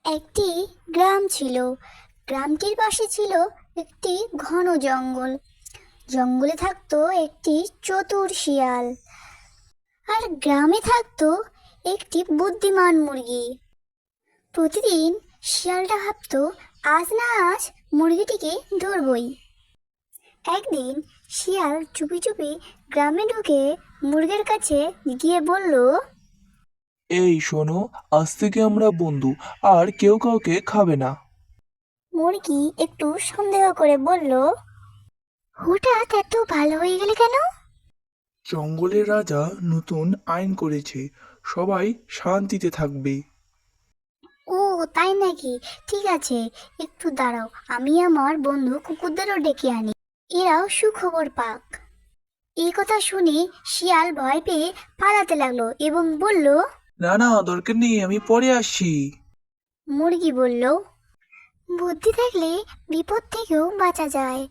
একটি গ্রাম ছিল। গ্রামটির পাশে ছিল একটি ঘন জঙ্গল। জঙ্গলে থাকতো একটি চতুর শিয়াল, আর গ্রামে থাকতো একটি বুদ্ধিমান মুরগি। প্রতিদিন শিয়ালটা ভাবতো, আজ না আজ মুরগিটিকে ধরবই। একদিন শিয়াল চুপি চুপি গ্রামে ঢুকে মুরগির কাছে গিয়ে বলল, এই শোনো, আজ থেকে আমরা বন্ধু, আর কেউ কাউকে খাবে না। মুরগি একটু সন্দেহ করে বলল, হঠাৎ এত ভালো হয়ে গেলে কেন? জঙ্গলের রাজা নতুন আইন করেছে, সবাই শান্তিতে থাকবে। ও, তাই নাকি? ঠিক আছে, একটু দাঁড়াও, আমি আমার বন্ধু কুকুরদেরও ডেকে আনি, এরাও সুখবর পাক। এই কথা শুনে শিয়াল ভয় পেয়ে পালাতে লাগলো এবং বলল, না না, দরকার নেই, আমি পরে আসছি। মুরগি বলল, বুদ্ধি থাকলে বিপদ থেকেও বাঁচা যায়।